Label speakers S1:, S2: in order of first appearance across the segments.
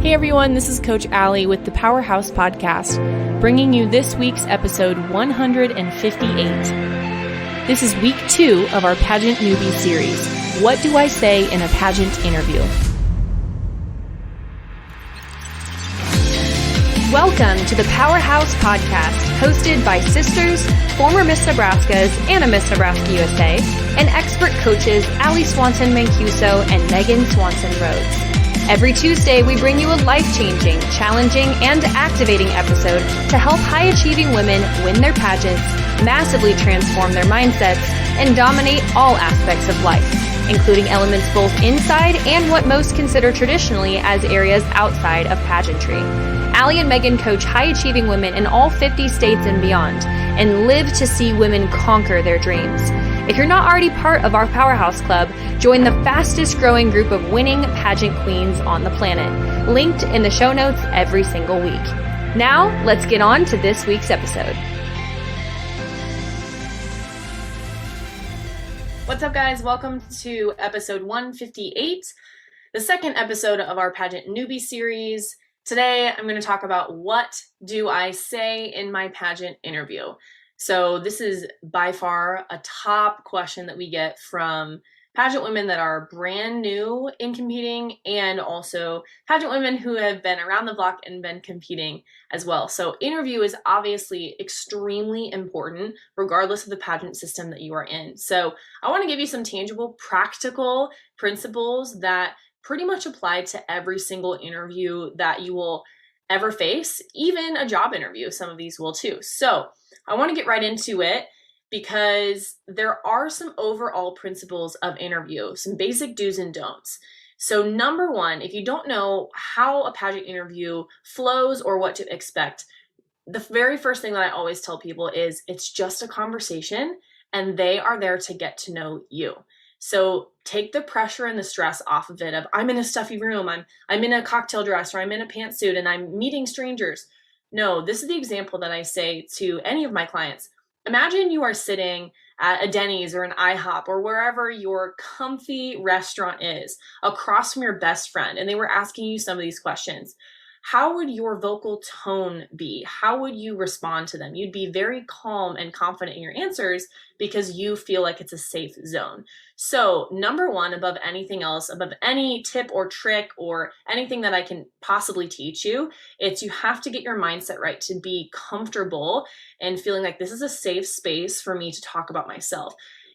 S1: Hey everyone, this is Coach Allie with the Powerhouse Podcast, bringing you this week's episode 158. This is week 2 of our Pageant Newbies series, What Do I Say in a Pageant Interview? Welcome to the Powerhouse Podcast, hosted by sisters, former Miss Nebraskas and a Miss Nebraska USA, and expert coaches Allie Swanson-Mancuso and Megan Swanson-Rhodes. Every Tuesday, we bring you a life-changing, challenging, and activating episode to help high-achieving women win their pageants, massively transform their mindsets, and dominate all aspects of life, including elements both inside and what most consider traditionally as areas outside of pageantry. Allie and Megan coach high-achieving women in all 50 states and beyond, and live to see women conquer their dreams. If you're not already part of our Powerhouse Club, join the fastest growing group of winning pageant queens on the planet, linked in the show notes every single week. Now, let's get on to this week's episode. What's up, guys? Welcome to episode 158, the second episode of our Pageant Newbie series. Today, I'm going to talk about what do I say in my pageant interview. So this is by far a top question that we get from pageant women that are brand new in competing, and also pageant women who have been around the block and been competing as well. So interview is obviously extremely important regardless of the pageant system that you are in. So I want to give you some tangible, practical principles that pretty much apply to every single interview that you will ever face, even a job interview. Some of these will too. So I want to get right into it because there are some overall principles of interview, some basic do's and don'ts. So number one, if you don't know how a pageant interview flows or what to expect, the very first thing that I always tell people is it's just a conversation and they are there to get to know you. So take the pressure and the stress off of it of I'm in a stuffy room, I'm in a cocktail dress, or I'm in a pantsuit and I'm meeting strangers. No, this is the example that I say to any of my clients. Imagine you are sitting at a Denny's or an IHOP or wherever your comfy restaurant is across from your best friend, and they were asking you some of these questions. How would your vocal tone be? How would you respond to them? You'd be very calm and confident in your answers because you feel like it's a safe zone. So number one, above anything else, above any tip or trick or anything that I can possibly teach you, it's you have to get your mindset right to be comfortable and feeling like this is a safe space for me to talk about myself.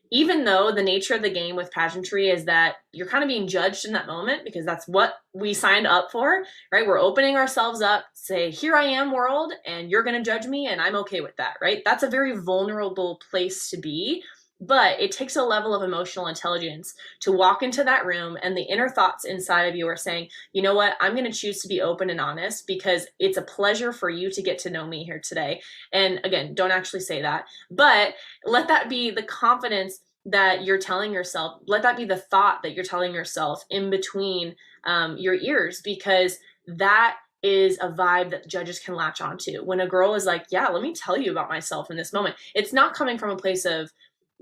S1: Even though the nature of the game with pageantry is that you're kind of being judged in that moment because that's what we signed up for, right? We're opening ourselves up, say, here I am, world, and you're going to judge me, and I'm okay with that, right? That's a very vulnerable place to be, but it takes a level of emotional intelligence to walk into that room and the inner thoughts inside of you are saying, you know what, I'm going to choose to be open and honest because it's a pleasure for you to get to know me here today. And again, don't actually say that, but let that be the confidence that you're telling yourself. Let that be the thought that you're telling yourself in between your ears, because that is a vibe that judges can latch onto. When a girl is like, yeah, let me tell you about myself in this moment, it's not coming from a place of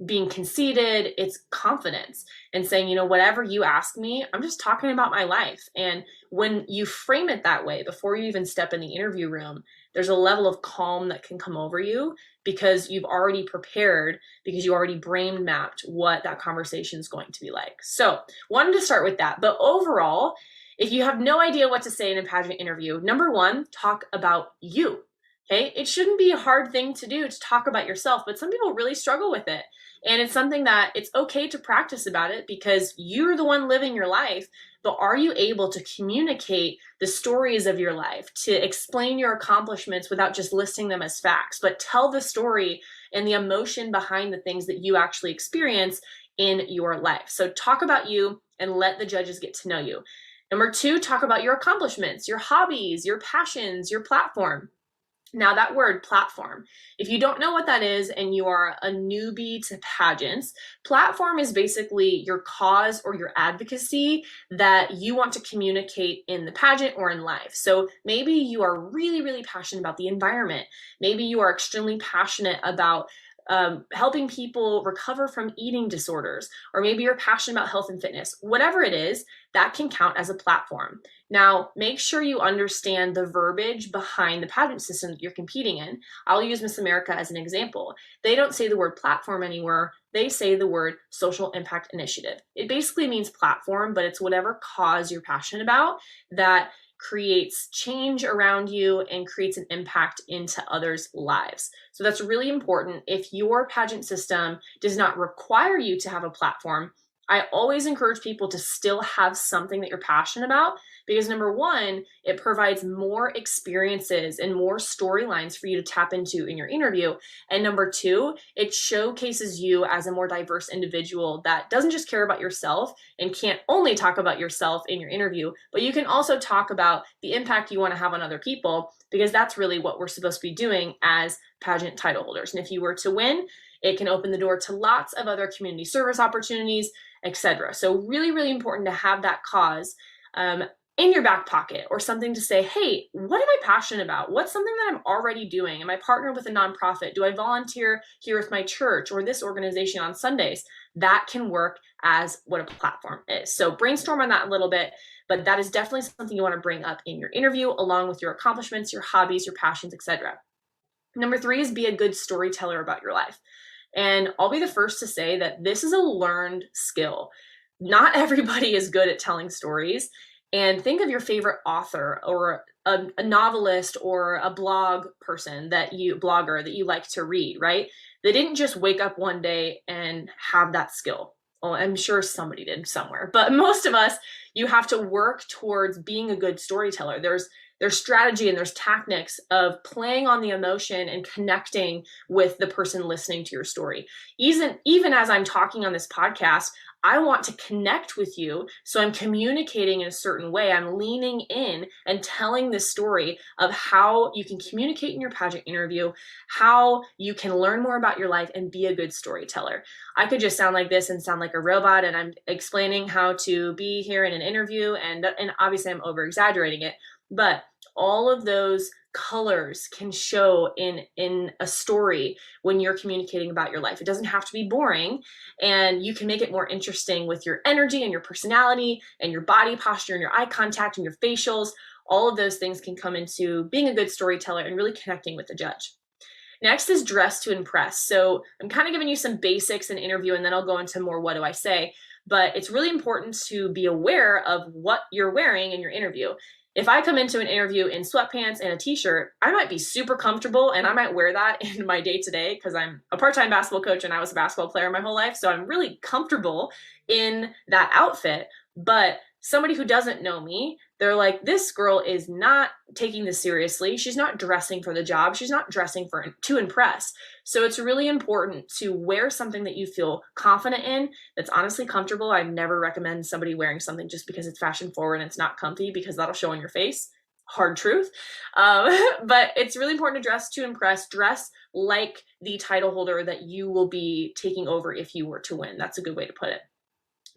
S1: being conceited, it's confidence and saying, you know, whatever you ask me, I'm just talking about my life. And when you frame it that way, before you even step in the interview room, there's a level of calm that can come over you because you've already prepared, because you already brain mapped what that conversation is going to be like. So wanted to start with that. But overall, if you have no idea what to say in a pageant interview, number one, talk about you. Okay, it shouldn't be a hard thing to do to talk about yourself, but some people really struggle with it. And it's something that it's okay to practice about it because you're the one living your life, but are you able to communicate the stories of your life, to explain your accomplishments without just listing them as facts, but tell the story and the emotion behind the things that you actually experience in your life. So talk about you and let the judges get to know you. Number two, talk about your accomplishments, your hobbies, your passions, your platform. Now that word platform, if you don't know what that is and you are a newbie to pageants, platform is basically your cause or your advocacy that you want to communicate in the pageant or in life. So maybe you are really, really passionate about the environment. Maybe you are extremely passionate about helping people recover from eating disorders, or maybe you're passionate about health and fitness, whatever it is, that can count as a platform. Now, make sure you understand the verbiage behind the pageant system that you're competing in. I'll use Miss America as an example. They don't say the word platform anywhere. They say the word social impact initiative. It basically means platform, but it's whatever cause you're passionate about that creates change around you and creates an impact into others' lives. So that's really important. If your pageant system does not require you to have a platform, I always encourage people to still have something that you're passionate about, because number one, it provides more experiences and more storylines for you to tap into in your interview. And number two, it showcases you as a more diverse individual that doesn't just care about yourself and can't only talk about yourself in your interview, but you can also talk about the impact you want to have on other people, because that's really what we're supposed to be doing as pageant title holders. And if you were to win, it can open the door to lots of other community service opportunities, etc. So really, really important to have that cause in your back pocket, or something to say, hey, what am I passionate about? What's something that I'm already doing? Am I partnered with a nonprofit? Do I volunteer here with my church or this organization on Sundays? That can work as what a platform is. So brainstorm on that a little bit, but that is definitely something you want to bring up in your interview, along with your accomplishments, your hobbies, your passions, etc. Number three is be a good storyteller about your life. And I'll be the first to say that this is a learned skill. Not everybody is good at telling stories. And think of your favorite author or a novelist or a blogger that you like to read, right? They didn't just wake up one day and have that skill. Well, I'm sure somebody did somewhere, but most of us, you have to work towards being a good storyteller. There's strategy and there's tactics of playing on the emotion and connecting with the person listening to your story. Even as I'm talking on this podcast, I want to connect with you. So I'm communicating in a certain way. I'm leaning in and telling this story of how you can communicate in your pageant interview, how you can learn more about your life and be a good storyteller. I could just sound like this and sound like a robot, and I'm explaining how to be here in an interview, and obviously I'm over exaggerating it. But all of those colors can show in a story when you're communicating about your life. It doesn't have to be boring, and you can make it more interesting with your energy and your personality and your body posture and your eye contact and your facials. All of those things can come into being a good storyteller and really connecting with the judge. Next is dress to impress. So I'm kind of giving you some basics in interview, and then I'll go into more what do I say. But it's really important to be aware of what you're wearing in your interview. If I come into an interview in sweatpants and a t-shirt, I might be super comfortable and I might wear that in my day-to-day because I'm a part-time basketball coach and I was a basketball player my whole life. So I'm really comfortable in that outfit. But somebody who doesn't know me, they're like, this girl is not taking this seriously. She's not dressing for the job. She's not dressing to impress. So it's really important to wear something that you feel confident in, that's honestly comfortable. I never recommend somebody wearing something just because it's fashion forward and it's not comfy, because that'll show on your face. Hard truth. But it's really important to dress to impress. Dress like the title holder that you will be taking over if you were to win. That's a good way to put it.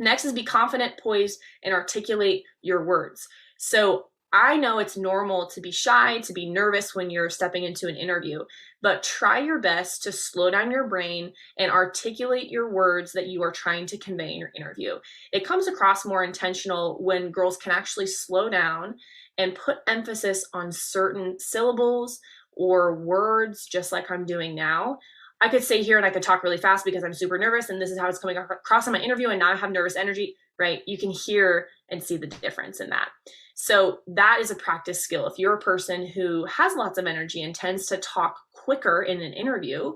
S1: Next is be confident, poised, and articulate your words. So I know it's normal to be shy, to be nervous when you're stepping into an interview, but try your best to slow down your brain and articulate your words that you are trying to convey in your interview. It comes across more intentional when girls can actually slow down and put emphasis on certain syllables or words, just like I'm doing now. I could stay here and I could talk really fast because I'm super nervous and this is how it's coming across in my interview, and now I have nervous energy, right? You can hear and see the difference in that. So that is a practice skill. If you're a person who has lots of energy and tends to talk quicker in an interview,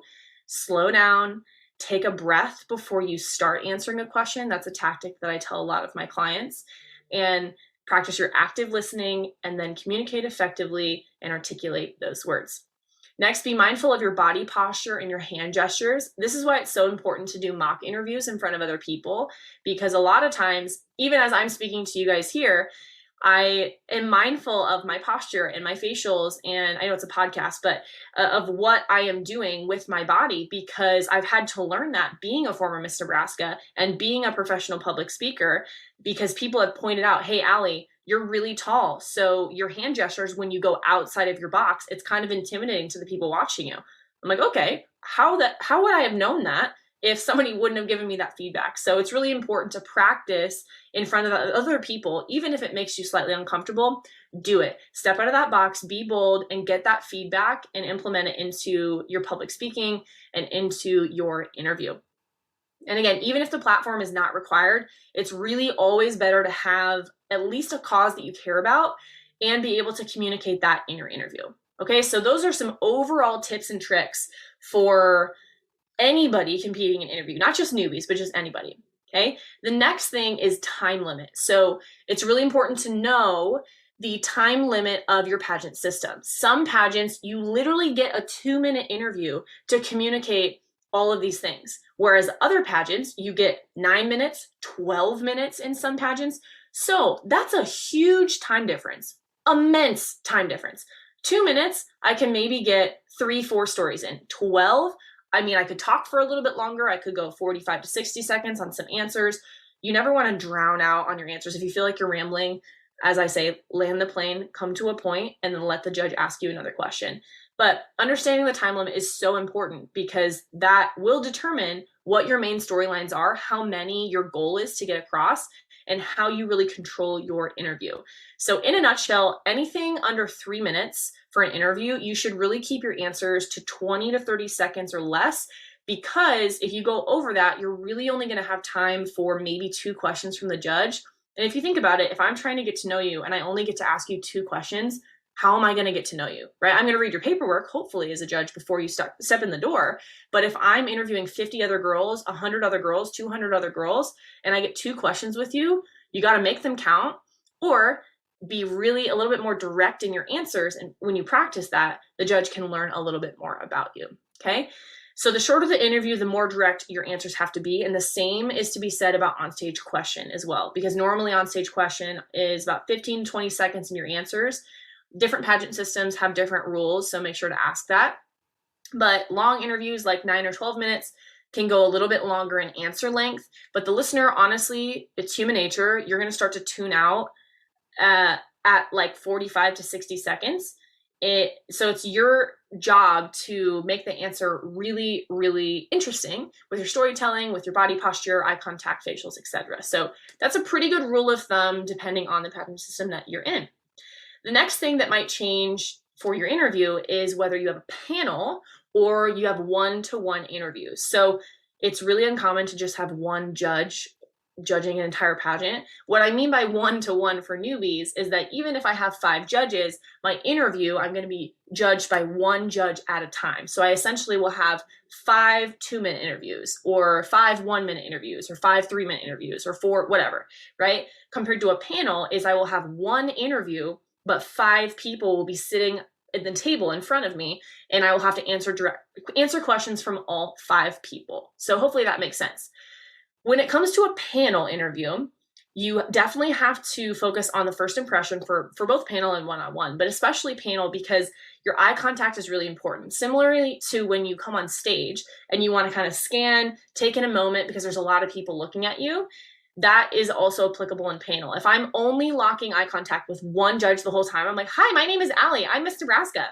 S1: slow down, take a breath before you start answering a question. That's a tactic that I tell a lot of my clients. And practice your active listening, and then communicate effectively and articulate those words. Next, be mindful of your body posture and your hand gestures. This is why it's so important to do mock interviews in front of other people, because a lot of times, even as I'm speaking to you guys here, I am mindful of my posture and my facials, and I know it's a podcast, but of what I am doing with my body, because I've had to learn that being a former Miss Nebraska and being a professional public speaker, because people have pointed out, hey, Allie, you're really tall. So your hand gestures, when you go outside of your box, it's kind of intimidating to the people watching you. I'm like, okay, how would I have known that if somebody wouldn't have given me that feedback? So it's really important to practice in front of other people, even if it makes you slightly uncomfortable. Do it. Step out of that box, be bold, and get that feedback and implement it into your public speaking and into your interview. And again, even if the platform is not required, it's really always better to have at least a cause that you care about and be able to communicate that in your interview. Okay, so those are some overall tips and tricks for anybody competing in an interview, not just newbies, but just anybody. Okay, the next thing is time limit. So it's really important to know the time limit of your pageant system. Some pageants, you literally get a 2-minute interview to communicate all of these things. Whereas other pageants, you get 9 minutes, 12 minutes in some pageants. So that's a huge time difference, immense time difference. 2 minutes, I can maybe get 3-4 stories in. 12, I mean, I could talk for a little bit longer. I could go 45 to 60 seconds on some answers. You never want to drown out on your answers. If you feel like you're rambling, as I say, land the plane, come to a point, and then let the judge ask you another question. But understanding the time limit is so important because that will determine what your main storylines are, how many your goal is to get across, and how you really control your interview. So in a nutshell, anything under 3 minutes for an interview, you should really keep your answers to 20 to 30 seconds or less, because if you go over that, you're really only going to have time for maybe 2 questions from the judge. And if you think about it, if I'm trying to get to know you and I only get to ask you 2 questions, how am I going to get to know you, right? I'm going to read your paperwork, hopefully, as a judge before you step in the door. But if I'm interviewing 50 other girls, 100 other girls, 200 other girls, and I get 2 questions with you, you got to make them count or be really a little bit more direct in your answers. And when you practice that, the judge can learn a little bit more about you, okay? So the shorter the interview, the more direct your answers have to be. And the same is to be said about onstage question as well, because normally onstage question is about 15 to 20 seconds in your answers. Different pageant systems have different rules, so make sure to ask that. But long interviews like 9 or 12 minutes can go a little bit longer in answer length. But the listener, honestly, it's human nature. You're going to start to tune out at like 45 to 60 seconds. So it's your job to make the answer really, really interesting with your storytelling, with your body posture, eye contact, facials, etc. So that's a pretty good rule of thumb depending on the pageant system that you're in. The next thing that might change for your interview is whether you have a panel or you have one-to-one interviews. So it's really uncommon to just have one judge judging an entire pageant. What I mean by one-to-one for newbies is that even if I have 5 judges, my interview, I'm going to be judged by one judge at a time. So I essentially will have 5 2-minute interviews or 5 1-minute interviews or 5 3-minute interviews or 4, whatever, right? Compared to a panel is I will have one interview, but 5 people will be sitting at the table in front of me, and I will have to answer questions from all 5 people. So hopefully that makes sense. When it comes to a panel interview, you definitely have to focus on the first impression for both panel and one-on-one, but especially panel because your eye contact is really important. Similarly to when you come on stage and you want to kind of scan, take in a moment because there's a lot of people looking at you, that is also applicable in panel. If I'm only locking eye contact with one judge the whole time, I'm like, hi, my name is Allie. I'm Miss Nebraska.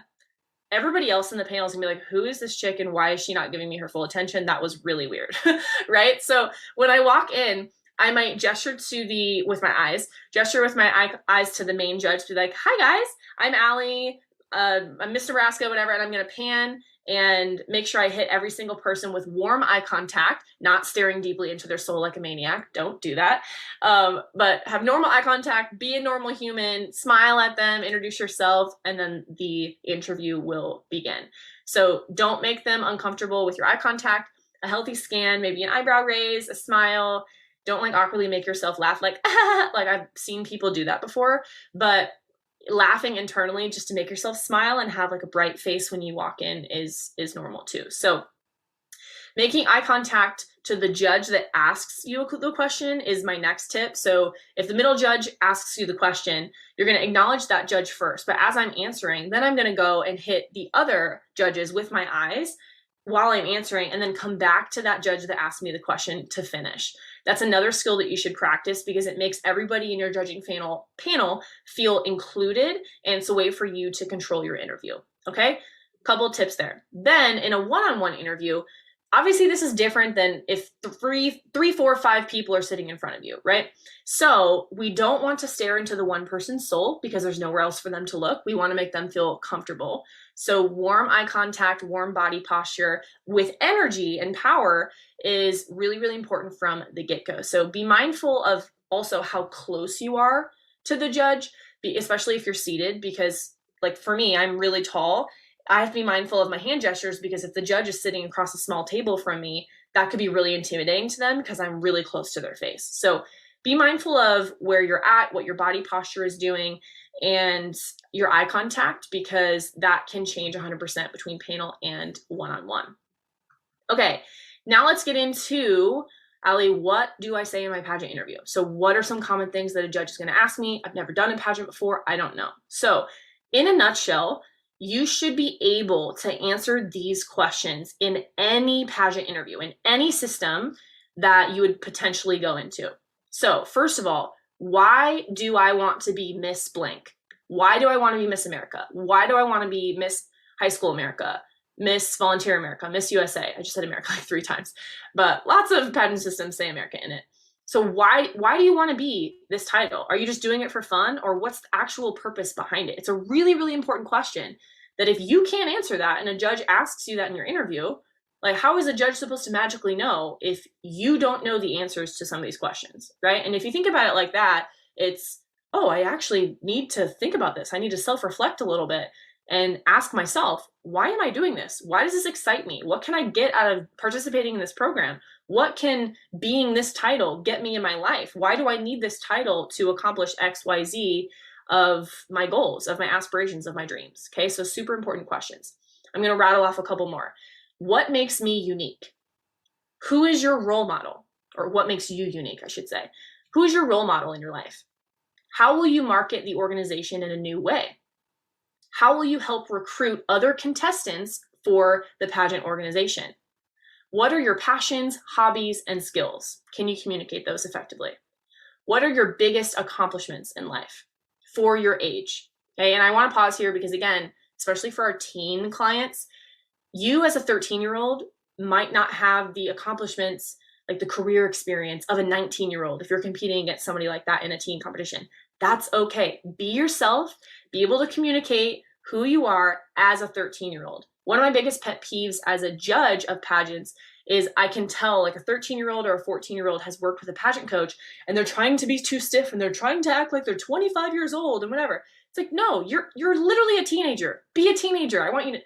S1: Everybody else in the panel is gonna be like, who is this chick and why is she not giving me her full attention? That was really weird, right? So when I walk in, I might gesture with my eyes to the main judge to be like, hi guys, I'm Allie, I'm Miss Nebraska, whatever, and I'm gonna pan and make sure I hit every single person with warm eye contact, not staring deeply into their soul like a maniac. Don't do that. But have normal eye contact, be a normal human, smile at them, introduce yourself, and then the interview will begin. So don't make them uncomfortable with your eye contact. A healthy scan, maybe an eyebrow raise, a smile. Don't like awkwardly make yourself laugh like, like I've seen people do that before, but laughing internally just to make yourself smile and have like a bright face when you walk in is normal too. So making eye contact to the judge that asks you the question is my next tip. So if the middle judge asks you the question, you're going to acknowledge that judge first. But as I'm answering, then I'm going to go and hit the other judges with my eyes while I'm answering and then come back to that judge that asked me the question to finish. That's another skill that you should practice because it makes everybody in your judging panel feel included, and it's a way for you to control your interview. Okay? Couple tips there. Then in a one-on-one interview, obviously this is different than if three, four, five people are sitting in front of you, right? So we don't want to stare into the one person's soul because there's nowhere else for them to look. We want to make them feel comfortable. So warm eye contact, warm body posture with energy and power is really, really important from the get-go. So be mindful of also how close you are to the judge, especially if you're seated, because like for me, I'm really tall. I have to be mindful of my hand gestures because if the judge is sitting across a small table from me, that could be really intimidating to them because I'm really close to their face. So be mindful of where you're at, what your body posture is doing, and your eye contact, because that can change 100% between panel and one-on-one. Okay, now let's get into, Allie, what do I say in my pageant interview? So what are some common things that a judge is going to ask me? I've never done a pageant before. I don't know. So in a nutshell, you should be able to answer these questions in any pageant interview, in any system that you would potentially go into. So first of all, why do I want to be Miss Blank? Why do I want to be Miss America? Why do I want to be Miss High School America, Miss Volunteer America, Miss USA? I just said America like 3 times, but lots of pageant systems say America in it. So why do you want to be this title? Are you just doing it for fun, or what's the actual purpose behind it? It's a really, really important question that if you can't answer that and a judge asks you that in your interview, like how is a judge supposed to magically know if you don't know the answers to some of these questions, right? And if you think about it like that, it's, oh, I actually need to think about this. I need to self-reflect a little bit and ask myself, why am I doing this? Why does this excite me? What can I get out of participating in this program? What can being this title get me in my life? Why do I need this title to accomplish X, Y, Z of my goals, of my aspirations, of my dreams? Okay, so super important questions. I'm going to rattle off a couple more. What makes me unique? Who is your role model? Or what makes you unique, I should say. Who is your role model in your life? How will you market the organization in a new way? How will you help recruit other contestants for the pageant organization? What are your passions, hobbies, and skills? Can you communicate those effectively? What are your biggest accomplishments in life for your age? Okay, and I want to pause here because again, especially for our teen clients, you as a 13-year-old might not have the accomplishments, like the career experience of a 19-year-old if you're competing against somebody like that in a teen competition. That's okay. Be yourself, be able to communicate who you are as a 13-year-old. One of my biggest pet peeves as a judge of pageants is I can tell like a 13-year-old or a 14-year-old has worked with a pageant coach and they're trying to be too stiff and they're trying to act like they're 25 years old and whatever. It's like, no, you're literally a teenager. Be a teenager. I want you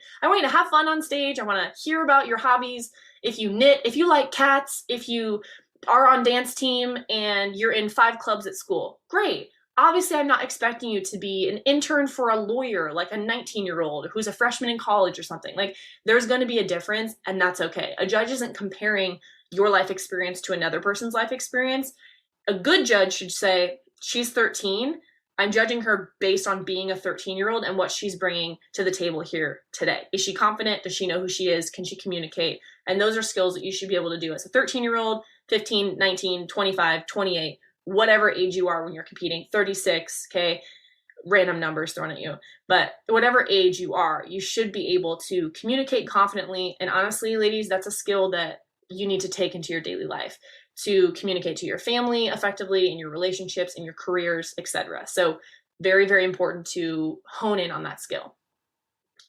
S1: to have fun on stage. I want to hear about your hobbies. If you knit, if you like cats, if you are on dance team and you're in 5 clubs at school, great. Obviously, I'm not expecting you to be an intern for a lawyer, like a 19-year-old who's a freshman in college or something. Like, there's going to be a difference, and that's okay. A judge isn't comparing your life experience to another person's life experience. A good judge should say, she's 13. I'm judging her based on being a 13-year-old and what she's bringing to the table here today. Is she confident? Does she know who she is? Can she communicate? And those are skills that you should be able to do as a 13-year-old, 15, 19, 25, 28, whatever age you are when you're competing, 36, okay, random numbers thrown at you. But whatever age you are, you should be able to communicate confidently. And honestly, ladies, that's a skill that you need to take into your daily life to communicate to your family effectively, in your relationships, in your careers, etc. So very, very important to hone in on that skill.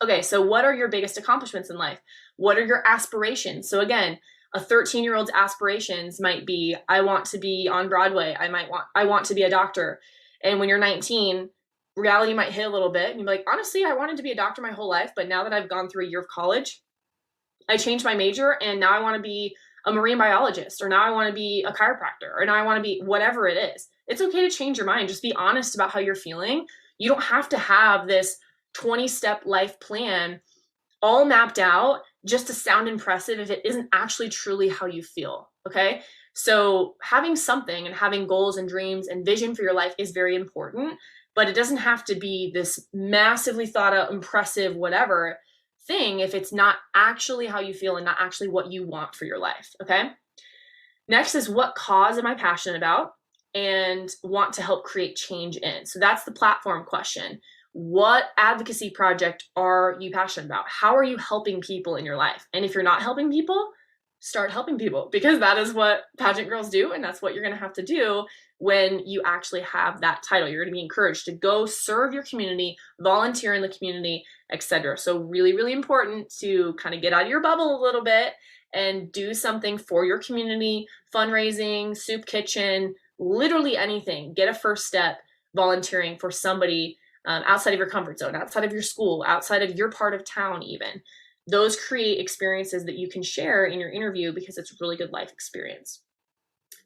S1: Okay, so what are your biggest accomplishments in life? What are your aspirations? So again, a 13-year-old's aspirations might be, I want to be on Broadway. I want to be a doctor. And when you're 19, reality might hit a little bit. And you're like, honestly, I wanted to be a doctor my whole life. But now that I've gone through a year of college, I changed my major and now I want to be a marine biologist, or now I want to be a chiropractor, or now I want to be whatever it is. It's okay to change your mind. Just be honest about how you're feeling. You don't have to have this 20-step life plan all mapped out just to sound impressive if it isn't actually truly how you feel, okay? So having something and having goals and dreams and vision for your life is very important, but it doesn't have to be this massively thought out, impressive, whatever thing if it's not actually how you feel and not actually what you want for your life, okay? Next is, what cause am I passionate about and want to help create change in? So that's the platform question. What advocacy project are you passionate about? How are you helping people in your life? And if you're not helping people, start helping people, because that is what pageant girls do. And that's what you're going to have to do when you actually have that title. You're going to be encouraged to go serve your community, volunteer in the community, etc. So really, really important to kind of get out of your bubble a little bit and do something for your community, fundraising, soup kitchen, literally anything. Get a first step volunteering for somebody outside of your comfort zone, outside of your school, outside of your part of town even. Those create experiences that you can share in your interview because it's a really good life experience.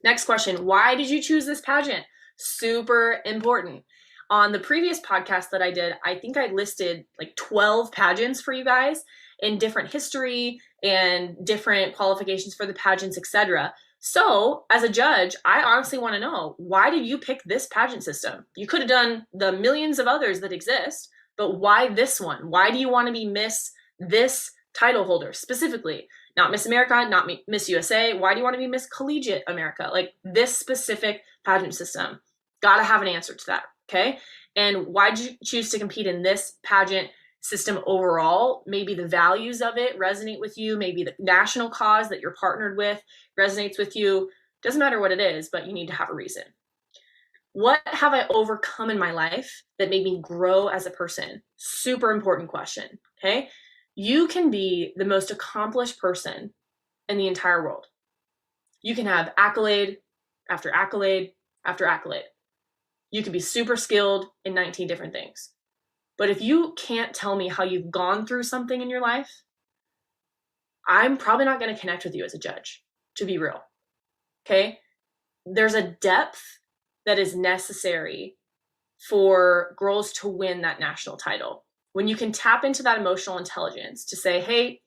S1: Next question, why did you choose this pageant? Super important. On the previous podcast that I did, I think I listed like 12 pageants for you guys in different history and different qualifications for the pageants, etc. So as a judge, I honestly want to know, why did you pick this pageant system? You could have done the millions of others that exist, but why this one? Why do you want to be Miss this title holder specifically? Not Miss America, not Miss USA. Why do you want to be Miss Collegiate America? Like this specific pageant system. Got to have an answer to that, okay? And why did you choose to compete in this pageant system overall? Maybe the values of it resonate with you. Maybe the national cause that you're partnered with resonates with you. Doesn't matter what it is, but you need to have a reason. What have I overcome in my life that made me grow as a person? Super important question, okay? You can be the most accomplished person in the entire world. You can have accolade after accolade after accolade. You can be super skilled in 19 different things. But if you can't tell me how you've gone through something in your life, I'm probably not going to connect with you as a judge, to be real. Okay? There's a depth that is necessary for girls to win that national title. When you can tap into that emotional intelligence to say, hey,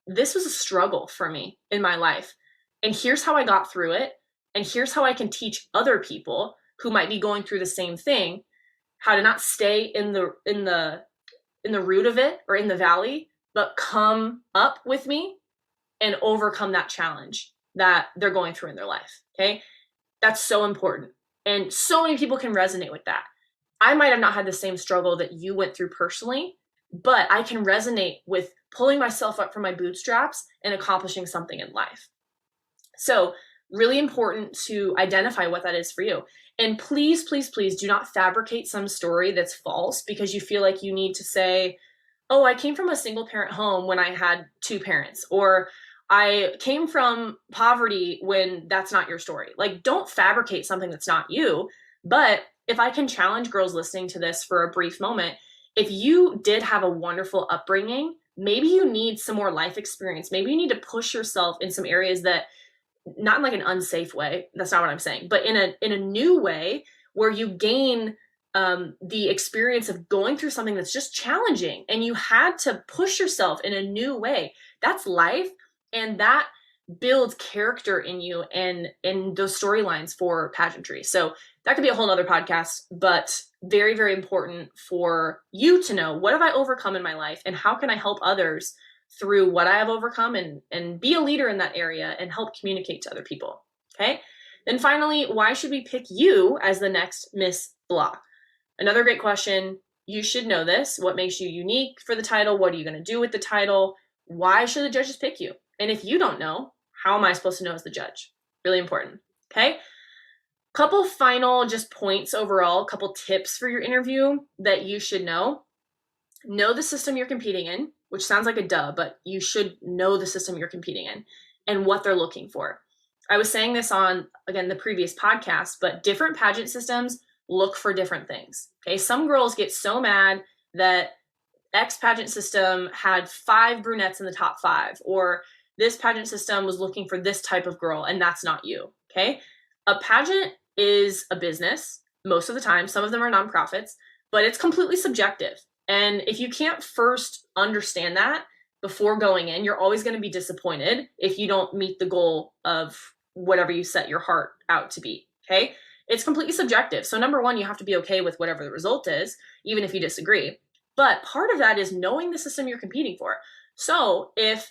S1: this was a struggle for me in my life, and here's how I got through it, and here's how I can teach other people who might be going through the same thing how to not stay in the root of it or in the valley, but come up with me and overcome that challenge that they're going through in their life. Okay? That's so important. And so many people can resonate with that. I might have not had the same struggle that you went through personally, but I can resonate with pulling myself up from my bootstraps and accomplishing something in life. So really important to identify what that is for you. And please, please, please do not fabricate some story that's false because you feel like you need to say, oh, I came from a single parent home when I had two parents, or I came from poverty when that's not your story. Like, don't fabricate something that's not you. But if I can challenge girls listening to this for a brief moment, if you did have a wonderful upbringing, maybe you need some more life experience. Maybe you need to push yourself in some areas that, not in like an unsafe way, that's not what I'm saying, but in a new way where you gain the experience of going through something that's just challenging and you had to push yourself in a new way. That's life, and that builds character in you and in those storylines for pageantry. So that could be a whole nother podcast, but very, very important for you to know, what have I overcome in my life and how can I help others through what I have overcome and be a leader in that area and help communicate to other people. Okay. Then finally, why should we pick you as the next Miss Blah? Another great question. You should know this. What makes you unique for the title? What are you going to do with the title? Why should the judges pick you? And if you don't know, how am I supposed to know as the judge? Really important. Okay. Couple final just points overall, couple tips for your interview that you should know. Know the system you're competing in, which sounds like a duh, but you should know the system you're competing in and what they're looking for. I was saying this on, again, the previous podcast, but different pageant systems look for different things. Okay. Some girls get so mad that X pageant system had 5 brunettes in the top 5, or this pageant system was looking for this type of girl, and that's not you. Okay. A pageant is a business most of the time. Some of them are nonprofits, but it's completely subjective. And if you can't first understand that before going in, you're always going to be disappointed if you don't meet the goal of whatever you set your heart out to be. Okay. It's completely subjective. So number one, you have to be okay with whatever the result is, even if you disagree. But part of that is knowing the system you're competing for. So if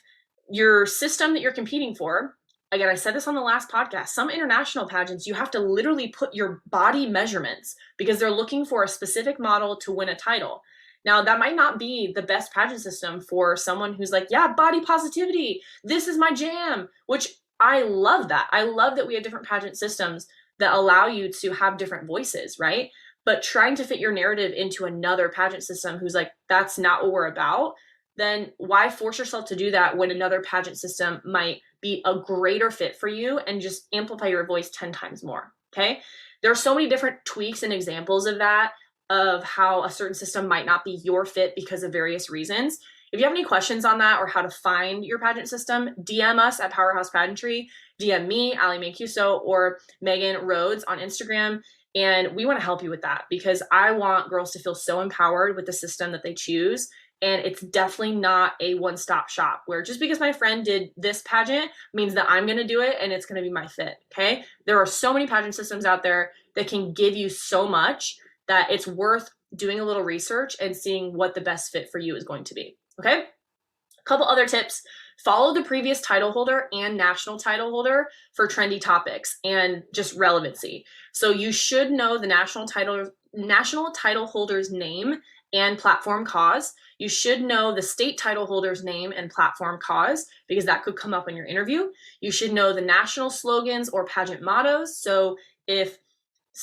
S1: your system that you're competing for, again, I said this on the last podcast, some international pageants, you have to literally put your body measurements because they're looking for a specific model to win a title. Now, that might not be the best pageant system for someone who's like, yeah, body positivity, this is my jam, which I love that. I love that we have different pageant systems that allow you to have different voices, right? But trying to fit your narrative into another pageant system who's like, that's not what we're about, then why force yourself to do that when another pageant system might be a greater fit for you and just amplify your voice 10 times more, okay? There are so many different tweaks and examples of that, of how a certain system might not be your fit because of various reasons. If you have any questions on that or how to find your pageant system, DM us at Powerhouse Pageantry, DM me, Allie Mancuso, or Megan Rhodes on Instagram, and we want to help you with that because I want girls to feel so empowered with the system that they choose. And it's definitely not a one-stop shop where just because my friend did this pageant means that I'm going to do it and it's going to be my fit, okay? There are so many pageant systems out there that can give you so much that it's worth doing a little research and seeing what the best fit for you is going to be, okay? A couple other tips. Follow the previous title holder and national title holder for trendy topics and just relevancy. So you should know the national title holder's name and platform cause. You should know the state title holder's name and platform cause because that could come up in your interview. You should know the national slogans or pageant mottos. So if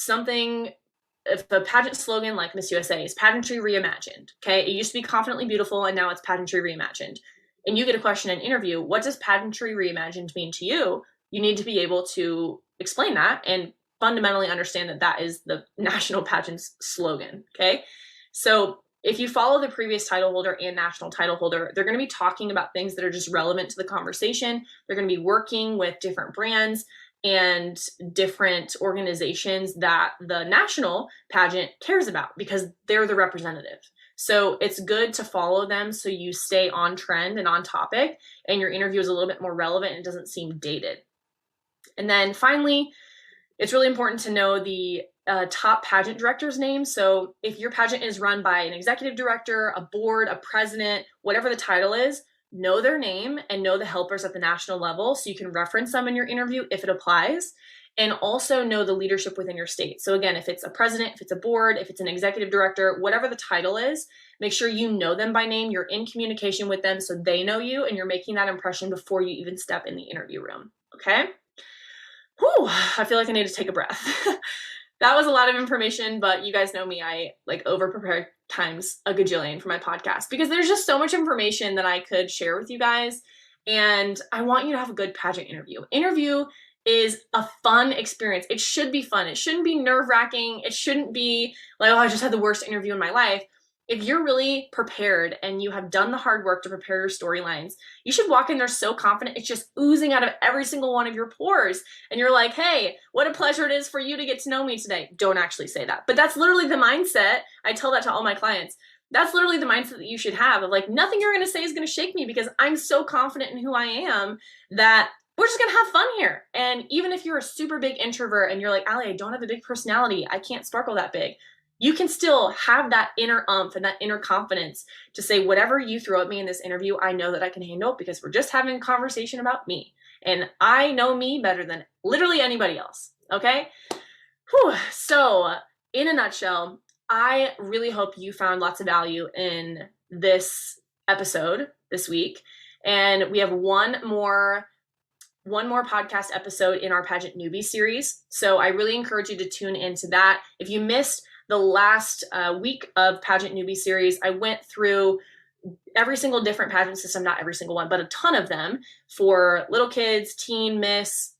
S1: the pageant slogan like Miss USA is Pageantry Reimagined, okay? It used to be Confidently Beautiful and now it's Pageantry Reimagined. And you get a question in an interview, what does Pageantry Reimagined mean to you? You need to be able to explain that and fundamentally understand that that is the national pageant's slogan, okay? So if you follow the previous title holder and national title holder, they're going to be talking about things that are just relevant to the conversation. They're going to be working with different brands and different organizations that the national pageant cares about because they're the representative. So it's good to follow them so you stay on trend and on topic and your interview is a little bit more relevant and doesn't seem dated. And then finally, it's really important to know the top pageant director's name. So if your pageant is run by an executive director, a board, a president, whatever the title is, know their name and know the helpers at the national level so you can reference them in your interview if it applies, and also know the leadership within your state. So again, if it's a president, if it's a board, if it's an executive director, whatever the title is, make sure you know them by name, you're in communication with them so they know you and you're making that impression before you even step in the interview room, okay? Whew, I feel like I need to take a breath. That was a lot of information, but you guys know me, I over-prepare times a gajillion for my podcast because there's just so much information that I could share with you guys, and I want you to have a good pageant interview. Interview is a fun experience. It should be fun. It shouldn't be nerve-wracking. It shouldn't be like, oh, I just had the worst interview in my life. If you're really prepared and you have done the hard work to prepare your storylines, you should walk in there so confident it's just oozing out of every single one of your pores. And you're like, hey, what a pleasure it is for you to get to know me today. Don't actually say that. But that's literally the mindset. I tell that to all my clients. That's literally the mindset that you should have of like, nothing you're going to say is going to shake me because I'm so confident in who I am that we're just going to have fun here. And even if you're a super big introvert and you're like, Allie, I don't have a big personality, I can't sparkle that big. You can still have that inner umph and that inner confidence to say, whatever you throw at me in this interview, I know that I can handle it because we're just having a conversation about me. And I know me better than literally anybody else, okay? Whew. So in a nutshell, I really hope you found lots of value in this episode this week. And we have one more podcast episode in our Pageant Newbie series. So I really encourage you to tune into that. If you missed the last week of Pageant Newbie series, I went through every single different pageant system, not every single one, but a ton of them for little kids, teen, miss,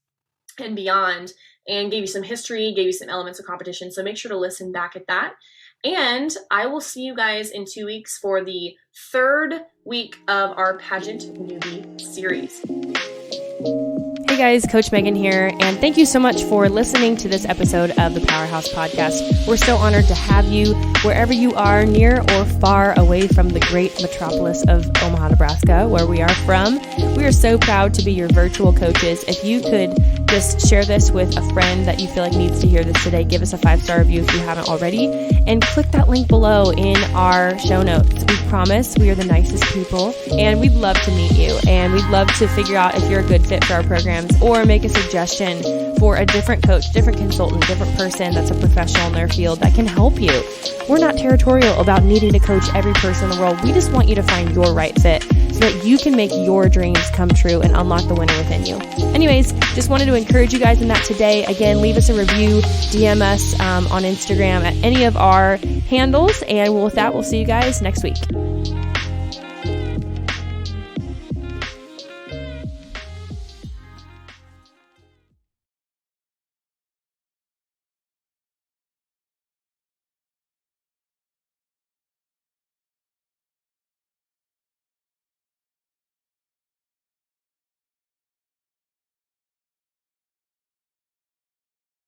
S1: and beyond, and gave you some history, gave you some elements of competition. So make sure to listen back at that. And I will see you guys in 2 weeks for the third week of our Pageant Newbie series.
S2: Hey guys, Coach Megan here, and thank you so much for listening to this episode of the Powerhouse Podcast. We're so honored to have you wherever you are, near or far away from the great metropolis of Omaha, Nebraska, where we are from. We are so proud to be your virtual coaches. If you could just share this with a friend that you feel like needs to hear this today. Give us a 5-star review if you haven't already, and click that link below in our show notes. We promise we are the nicest people, and we'd love to meet you, and we'd love to figure out if you're a good fit for our programs, or make a suggestion for a different coach, different consultant, different person that's a professional in their field that can help you. We're not territorial about needing to coach every person in the world. We just want you to find your right fit so that you can make your dreams come true and unlock the winner within you. Anyways, just wanted to encourage you guys in that today. Again, leave us a review, DM us on Instagram at any of our handles, and with that, we'll see you guys next week.